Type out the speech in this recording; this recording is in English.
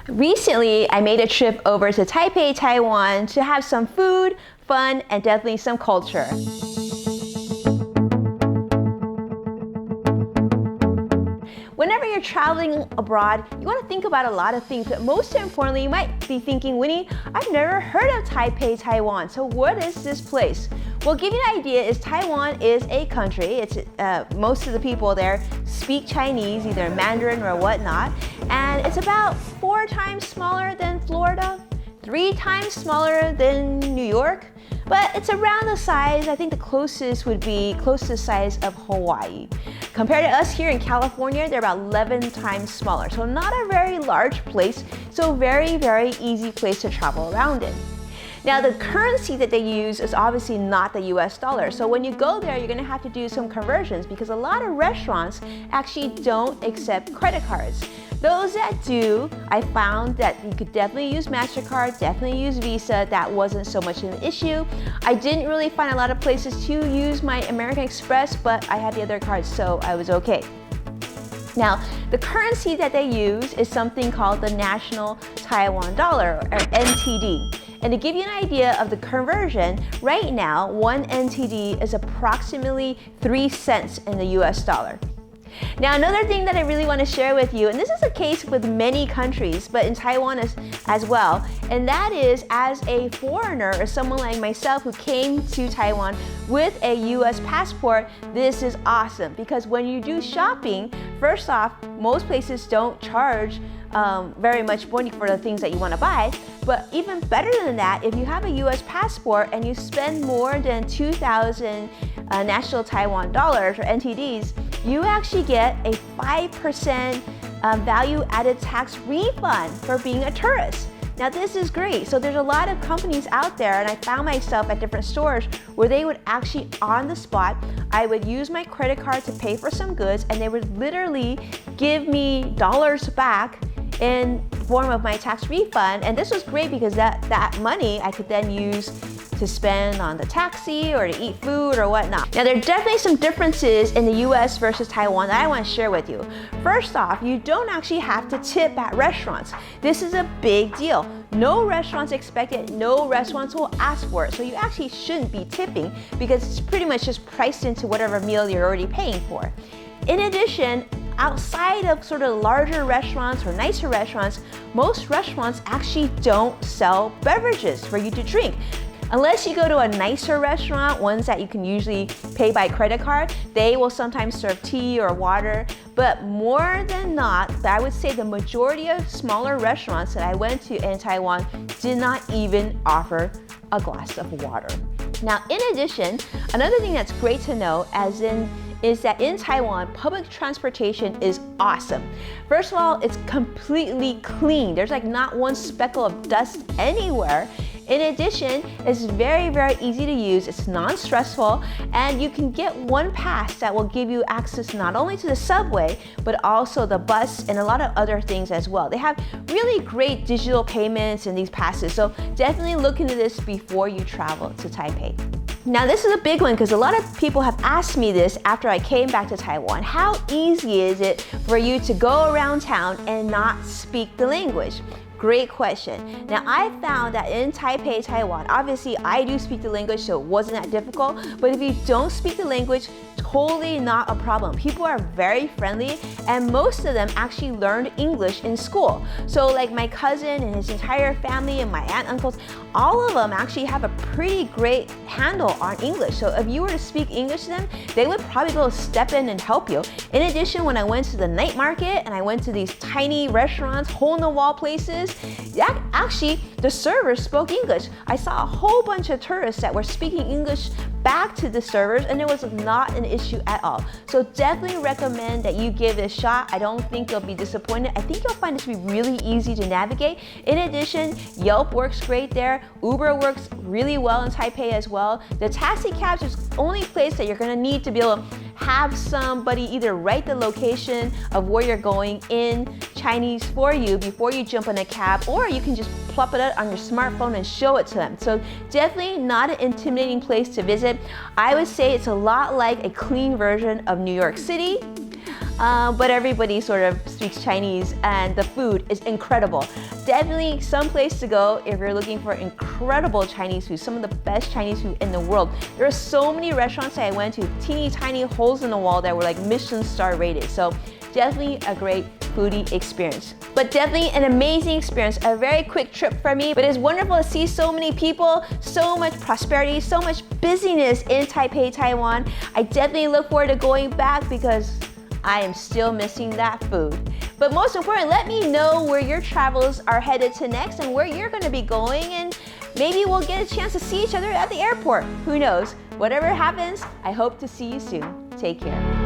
Recently, I made a trip over to Taipei, Taiwan to have some food, fun, and definitely some culture. Whenever you're traveling abroad, you want to think about a lot of things, but most importantly, you might be thinking, Winnie, I've never heard of Taipei, Taiwan, so what is this place? Well, give you an idea, is Taiwan is a country. It's most of the people there speak Chinese, either Mandarin or whatnot, and it's about 4 times smaller than Florida, 3 times smaller than New York, but it's around the size, I think the closest would be close to the size of Hawaii. Compared to us here in California, they're about 11 times smaller, so not a very large place, so very, very easy place to travel around in. Now, the currency that they use is obviously not the US dollar. So when you go there, you're gonna have to do some conversions because a lot of restaurants actually don't accept credit cards. Those that do, I found that you could definitely use MasterCard, definitely use Visa. That wasn't so much an issue. I didn't really find a lot of places to use my American Express, but I had the other cards, so I was okay. Now, the currency that they use is something called the National Taiwan Dollar, or NTD. And to give you an idea of the conversion, right now, 1 NTD is approximately 3 cents in the US dollar. Now, another thing that I really want to share with you, and this is the case with many countries, but in Taiwan as well, and that is as a foreigner or someone like myself who came to Taiwan with a US passport, this is awesome because when you do shopping, first off, most places don't charge very much money for the things that you want to buy, but even better than that, if you have a US passport and you spend more than 2,000 National Taiwan dollars or NTDs, you actually get a 5% value-added tax refund for being a tourist. Now this is great. So there's a lot of companies out there, and I found myself at different stores where they would actually, on the spot, I would use my credit card to pay for some goods, and they would literally give me dollars back in form of my tax refund. And this was great because that money I could then use to spend on the taxi or to eat food or whatnot. Now there are definitely some differences in the US versus Taiwan that I want to share with you. First off, you don't actually have to tip at restaurants. This is a big deal. No restaurants expect it, no restaurants will ask for it. So you actually shouldn't be tipping because it's pretty much just priced into whatever meal you're already paying for. In addition, outside of sort of larger restaurants or nicer restaurants, most restaurants actually don't sell beverages for you to drink. Unless you go to a nicer restaurant, ones that you can usually pay by credit card, they will sometimes serve tea or water. But more than not, I would say the majority of smaller restaurants that I went to in Taiwan did not even offer a glass of water. Now, in addition, another thing that's great to know is that in Taiwan, public transportation is awesome. First of all, it's completely clean. There's like not one speckle of dust anywhere. In addition, it's very, very easy to use. It's non-stressful, and you can get one pass that will give you access not only to the subway, but also the bus and a lot of other things as well. They have really great digital payments in these passes, so definitely look into this before you travel to Taipei. Now this is a big one because a lot of people have asked me this after I came back to Taiwan. How easy is it for you to go around town and not speak the language? Great question. Now I found that in Taipei, Taiwan, obviously I do speak the language, so it wasn't that difficult, but if you don't speak the language, totally not a problem. People are very friendly, and most of them actually learned English in school. So like my cousin and his entire family and my aunt, uncles, all of them actually have a pretty great handle on English. So if you were to speak English to them, they would probably be able to step in and help you. In addition, when I went to the night market and I went to these tiny restaurants, hole-in-the-wall places, actually the servers spoke English. I saw a whole bunch of tourists that were speaking English back to the servers, and it was not an issue at all. So definitely recommend that you give it a shot. I don't think you'll be disappointed. I think you'll find it to be really easy to navigate. In addition, Yelp works great there. Uber works really well in Taipei as well. The taxi cabs is the only place that you're gonna need to be able to have somebody either write the location of where you're going in Chinese for you before you jump in a cab, or you can just plop it out on your smartphone and show it to them. So definitely not an intimidating place to visit. I would say it's a lot like a clean version of New York City. but everybody sort of speaks Chinese and the food is incredible. Definitely some place to go if you're looking for incredible Chinese food, some of the best Chinese food in the world. There are so many restaurants that I went to, teeny tiny holes in the wall that were like Michelin star rated. So definitely a great foodie experience. But definitely an amazing experience, a very quick trip for me, but it's wonderful to see so many people, so much prosperity, so much busyness in Taipei, Taiwan. I definitely look forward to going back because I am still missing that food. But most important, let me know where your travels are headed to next and where you're gonna be going, and maybe we'll get a chance to see each other at the airport. Who knows? Whatever happens, I hope to see you soon. Take care.